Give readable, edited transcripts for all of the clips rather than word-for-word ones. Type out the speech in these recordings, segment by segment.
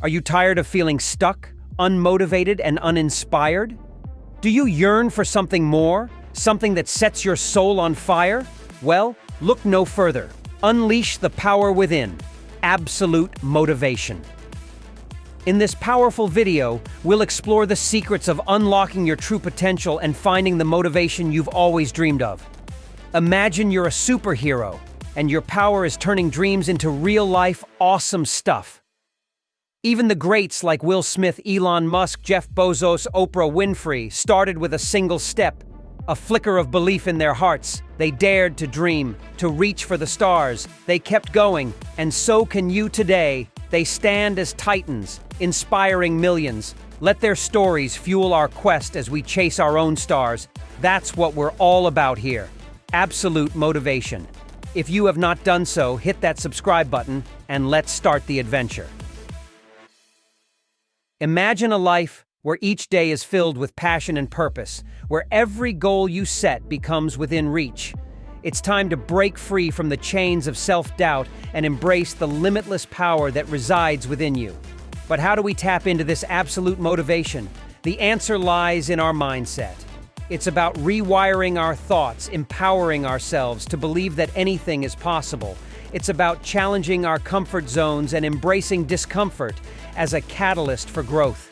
Are you tired of feeling stuck, unmotivated, and uninspired? Do you yearn for something more? Something that sets your soul on fire? Well, look no further. Unleash the power within. Absolute motivation. In this powerful video, we'll explore the secrets of unlocking your true potential and finding the motivation you've always dreamed of. Imagine you're a superhero, and your power is turning dreams into real-life, awesome stuff. Even the greats like Will Smith, Elon Musk, Jeff Bezos, Oprah Winfrey started with a single step, a flicker of belief in their hearts. They dared to dream, to reach for the stars. They kept going, and so can you today. They stand as titans, inspiring millions. Let their stories fuel our quest as we chase our own stars. That's what we're all about here. Absolute motivation. If you have not done so, hit that subscribe button and let's start the adventure. Imagine a life where each day is filled with passion and purpose, where every goal you set becomes within reach. It's time to break free from the chains of self-doubt and embrace the limitless power that resides within you. But how do we tap into this absolute motivation? The answer lies in our mindset. It's about rewiring our thoughts, empowering ourselves to believe that anything is possible. It's about challenging our comfort zones and embracing discomfort as a catalyst for growth.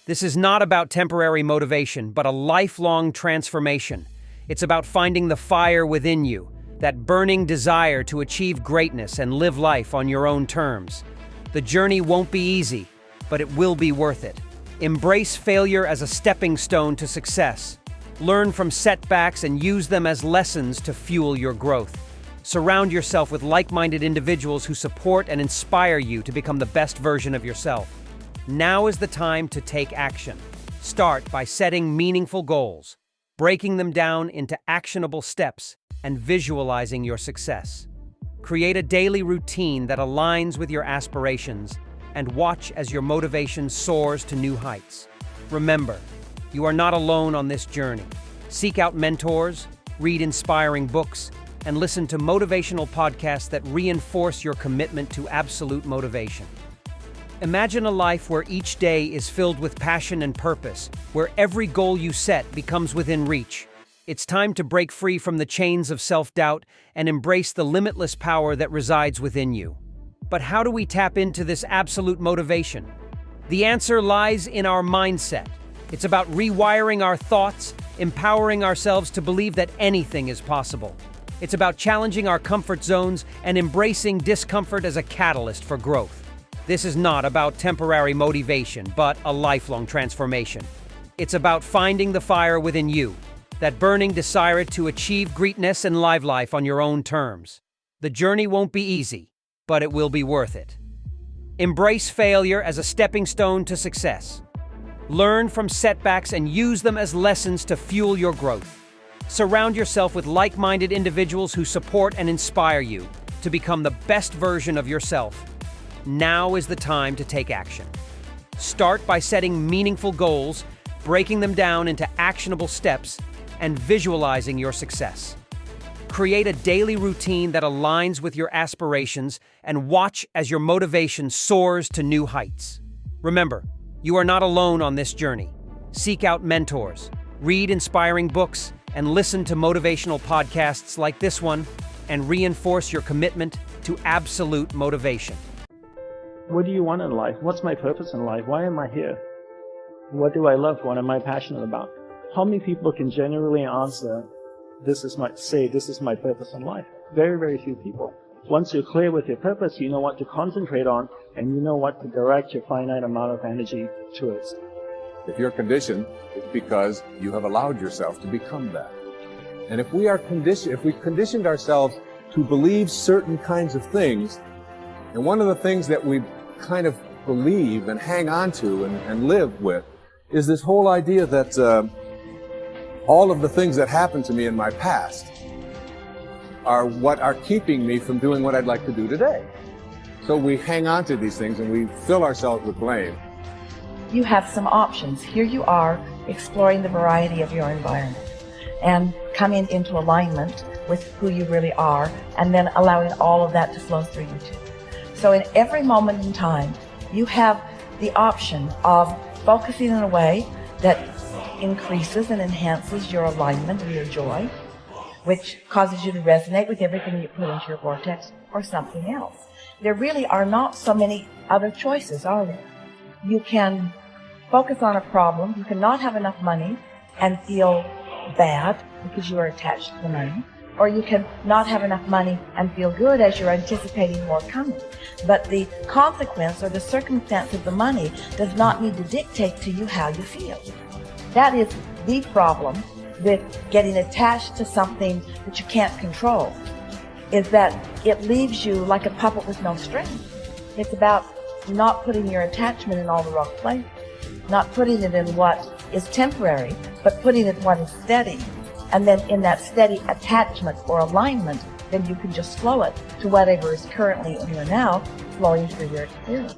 This is not about temporary motivation, but a lifelong transformation. It's about finding the fire within you, that burning desire to achieve greatness and live life on your own terms. The journey won't be easy, but it will be worth it. Embrace failure as a stepping stone to success. Learn from setbacks and use them as lessons to fuel your growth. Surround yourself with like-minded individuals who support and inspire you to become the best version of yourself. Now is the time to take action. Start by setting meaningful goals, breaking them down into actionable steps, and visualizing your success. Create a daily routine that aligns with your aspirations, and watch as your motivation soars to new heights. Remember, you are not alone on this journey. Seek out mentors, read inspiring books, and listen to motivational podcasts that reinforce your commitment to absolute motivation. Imagine a life where each day is filled with passion and purpose, where every goal you set becomes within reach. It's time to break free from the chains of self-doubt and embrace the limitless power that resides within you. But how do we tap into this absolute motivation? The answer lies in our mindset. It's about rewiring our thoughts, empowering ourselves to believe that anything is possible. It's about challenging our comfort zones and embracing discomfort as a catalyst for growth. This is not about temporary motivation, but a lifelong transformation. It's about finding the fire within you, that burning desire to achieve greatness and live life on your own terms. The journey won't be easy, but it will be worth it. Embrace failure as a stepping stone to success. Learn from setbacks and use them as lessons to fuel your growth. Surround yourself with like-minded individuals who support and inspire you to become the best version of yourself. Now is the time to take action. Start by setting meaningful goals, breaking them down into actionable steps, and visualizing your success. Create a daily routine that aligns with your aspirations and watch as your motivation soars to new heights. Remember, you are not alone on this journey. Seek out mentors, read inspiring books, and listen to motivational podcasts like this one, and reinforce your commitment to absolute motivation. What do you want in life? What's my purpose in life? Why am I here? What do I love? What am I passionate about? How many people can genuinely answer, this is my purpose in life? Very, very few people. Once you're clear with your purpose, you know what to concentrate on, and you know what to direct your finite amount of energy towards. If you're conditioned, it's because you have allowed yourself to become that. And if we conditioned ourselves to believe certain kinds of things, and one of the things that we kind of believe and hang on to and live with is this whole idea that all of the things that happened to me in my past are what are keeping me from doing what I'd like to do today. So we hang on to these things and we fill ourselves with blame. You have some options. Here you are exploring the variety of your environment and coming into alignment with who you really are, and then allowing all of that to flow through you too. So in every moment in time, you have the option of focusing in a way that increases and enhances your alignment and your joy, which causes you to resonate with everything you put into your vortex, or something else. There really are not so many other choices, are there? You can focus on a problem. You cannot have enough money and feel bad because you are attached to the money. Or you can not have enough money and feel good as you're anticipating more coming. But the consequence or the circumstance of the money does not need to dictate to you how you feel. That is the problem with getting attached to something that you can't control, is that it leaves you like a puppet with no strings. It's about not putting your attachment in all the wrong places, not putting it in what is temporary, but putting it in what is steady. And then in that steady attachment or alignment, then you can just flow it to whatever is currently in your now flowing through your experience.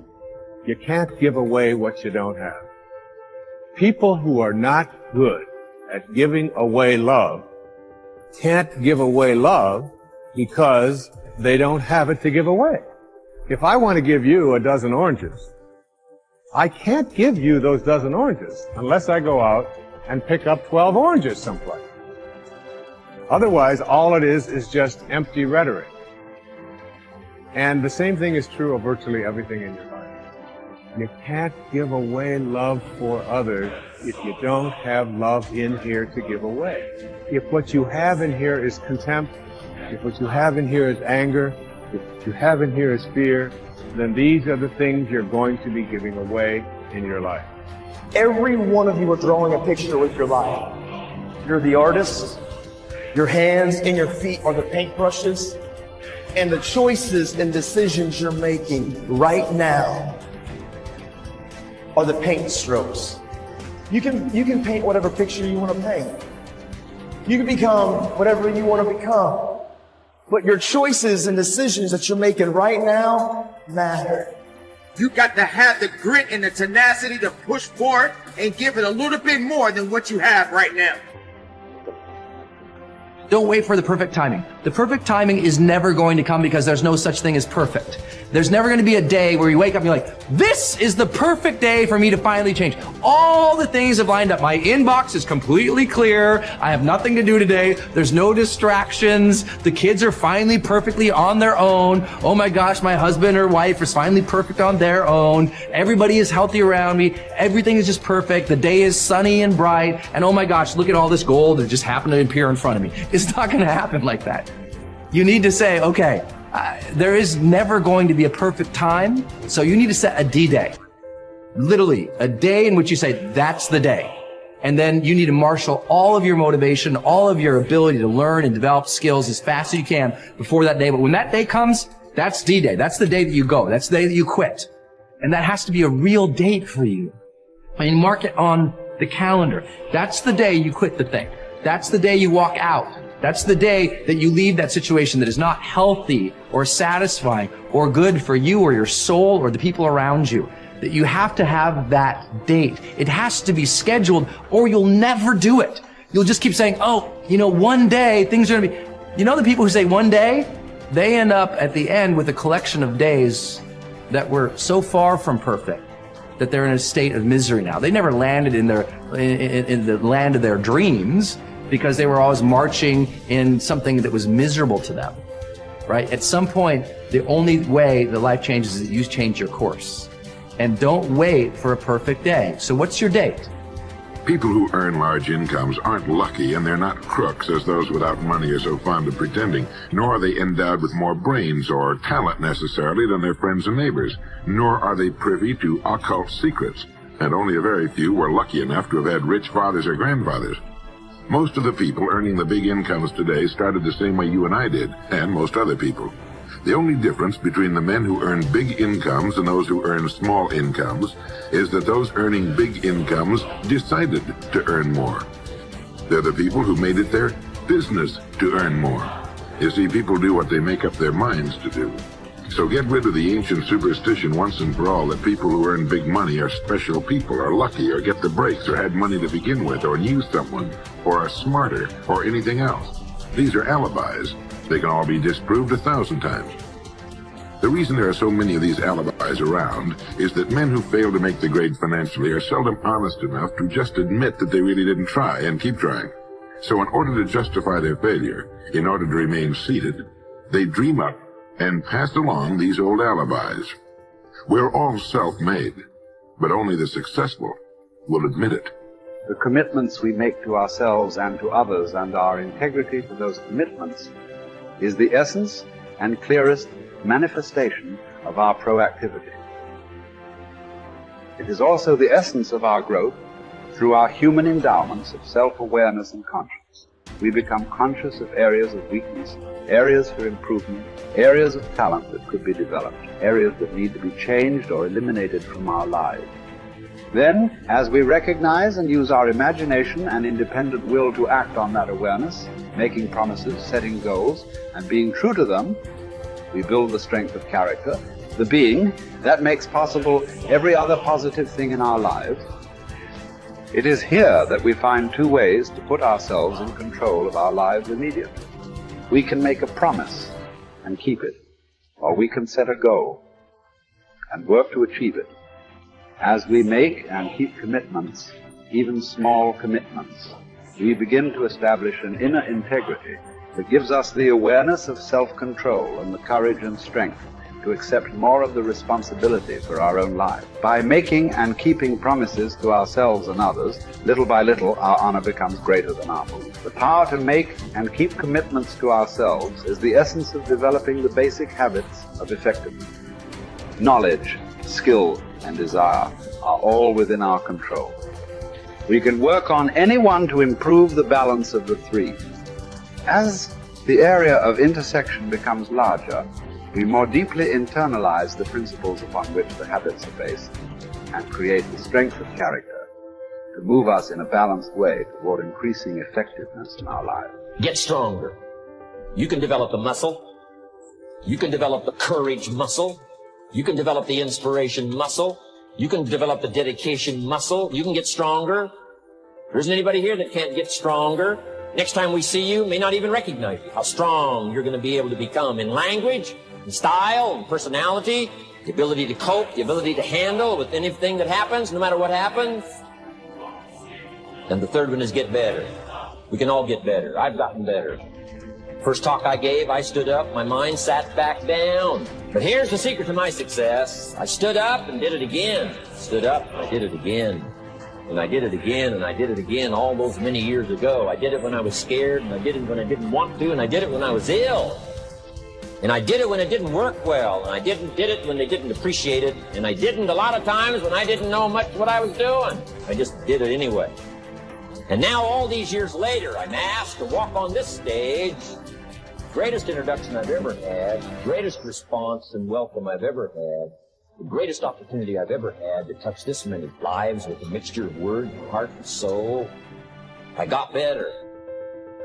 You can't give away what you don't have. People who are not good at giving away love can't give away love because they don't have it to give away. If I want to give you a dozen oranges, I can't give you those dozen oranges unless I go out and pick up 12 oranges someplace. Otherwise, all it is just empty rhetoric. And the same thing is true of virtually everything in your life. You can't give away love for others if you don't have love in here to give away. If what you have in here is contempt, if what you have in here is anger, if what you have in here is fear, then these are the things you're going to be giving away in your life. Every one of you are drawing a picture with your life. You're the artist. Your hands and your feet are the paintbrushes. And the choices and decisions you're making right now are the paint strokes. You can paint whatever picture you want to paint. You can become whatever you want to become. But your choices and decisions that you're making right now matter. You got to have the grit and the tenacity to push forward and give it a little bit more than what you have right now. Don't wait for the perfect timing. The perfect timing is never going to come because there's no such thing as perfect. There's never going to be a day where you wake up and you're like, this is the perfect day for me to finally change. All the things have lined up. My inbox is completely clear. I have nothing to do today. There's no distractions. The kids are finally perfectly on their own. Oh my gosh, my husband or wife is finally perfect on their own. Everybody is healthy around me. Everything is just perfect. The day is sunny and bright. And oh my gosh, look at all this gold that just happened to appear in front of me. It's not going to happen like that. You need to say, okay, there is never going to be a perfect time, so you need to set a D-Day. Literally, a day in which you say, that's the day. And then you need to marshal all of your motivation, all of your ability to learn and develop skills as fast as you can before that day. But when that day comes, that's D-Day. That's the day that you go. That's the day that you quit. And that has to be a real date for you. I mean, mark it on the calendar. That's the day you quit the thing. That's the day you walk out. That's the day that you leave that situation that is not healthy or satisfying or good for you or your soul or the people around you. That you have to have that date. It has to be scheduled or you'll never do it. You'll just keep saying, oh, you know, one day things are going to be... You know the people who say one day? They end up at the end with a collection of days that were so far from perfect that they're in a state of misery now. They never landed in the land of their dreams, because they were always marching in something that was miserable to them, right? At some point, the only way that life changes is that you change your course. And don't wait for a perfect day. So what's your date? People who earn large incomes aren't lucky, and they're not crooks as those without money are so fond of pretending, nor are they endowed with more brains or talent necessarily than their friends and neighbors, nor are they privy to occult secrets, and only a very few were lucky enough to have had rich fathers or grandfathers. Most of the people earning the big incomes today started the same way you and I did, and most other people. The only difference between the men who earn big incomes and those who earn small incomes is that those earning big incomes decided to earn more. They're the people who made it their business to earn more. You see, people do what they make up their minds to do. So get rid of the ancient superstition once and for all that people who earn big money are special people, are lucky, or get the breaks, or had money to begin with, or knew someone, or are smarter, or anything else. These are alibis. They can all be disproved 1,000 times. The reason there are so many of these alibis around is that men who fail to make the grade financially are seldom honest enough to just admit that they really didn't try and keep trying. So in order to justify their failure, in order to remain seated, they dream up and pass along these old alibis. We're all self-made, but only the successful will admit it. The commitments we make to ourselves and to others, and our integrity to those commitments, is the essence and clearest manifestation of our proactivity. It is also the essence of our growth through our human endowments of self-awareness and conscience. We become conscious of areas of weakness, areas for improvement, areas of talent that could be developed, areas that need to be changed or eliminated from our lives. Then, as we recognize and use our imagination and independent will to act on that awareness, making promises, setting goals, and being true to them, we build the strength of character, the being that makes possible every other positive thing in our lives. It is here that we find two ways to put ourselves in control of our lives immediately. We can make a promise and keep it, or we can set a goal and work to achieve it. As we make and keep commitments, even small commitments, we begin to establish an inner integrity that gives us the awareness of self-control and the courage and strength to accept more of the responsibility for our own lives. By making and keeping promises to ourselves and others, little by little our honor becomes greater than our mood. The power to make and keep commitments to ourselves is the essence of developing the basic habits of effectiveness. Knowledge, skill, and desire are all within our control. We can work on any one to improve the balance of the three. As the area of intersection becomes larger, we more deeply internalize the principles upon which the habits are based and create the strength of character to move us in a balanced way toward increasing effectiveness in our lives. Get stronger. You can develop the muscle. You can develop the courage muscle. You can develop the inspiration muscle. You can develop the dedication muscle. You can get stronger. There isn't anybody here that can't get stronger. Next time we see you, may not even recognize you. How strong you're going to be able to become in language, in style, in personality, the ability to cope, the ability to handle with anything that happens, no matter what happens. And the third one is get better. We can all get better. I've gotten better. First talk I gave, I stood up, my mind sat back down. But here's the secret to my success. I stood up and did it again. Stood up and I did it again. And I did it again, and I did it again all those many years ago. I did it when I was scared, and I did it when I didn't want to, and I did it when I was ill. And I did it when it didn't work well, and I did it when they didn't appreciate it, and I didn't a lot of times when I didn't know much what I was doing. I just did it anyway. And now all these years later, I'm asked to walk on this stage. Greatest introduction I've ever had, greatest response and welcome I've ever had, the greatest opportunity I've ever had to touch this many lives with a mixture of word, heart, and soul. I got better.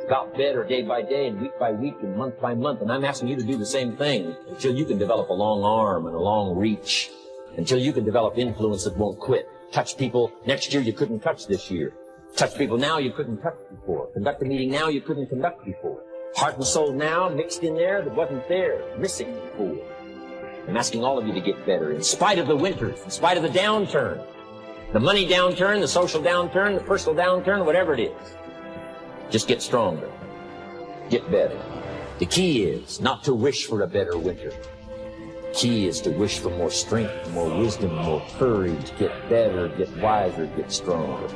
I got better day by day and week by week and month by month, and I'm asking you to do the same thing until you can develop a long arm and a long reach, until you can develop influence that won't quit. Touch people next year you couldn't touch this year. Touch people now you couldn't touch before. Conduct a meeting now you couldn't conduct before. Heart and soul now mixed in there that wasn't there, missing before. I'm asking all of you to get better in spite of the winters, in spite of the downturn, the money downturn, the social downturn, the personal downturn, whatever it is. Just get stronger. Get better. The key is not to wish for a better winter. The key is to wish for more strength, more wisdom, more courage, get better, get wiser, get stronger.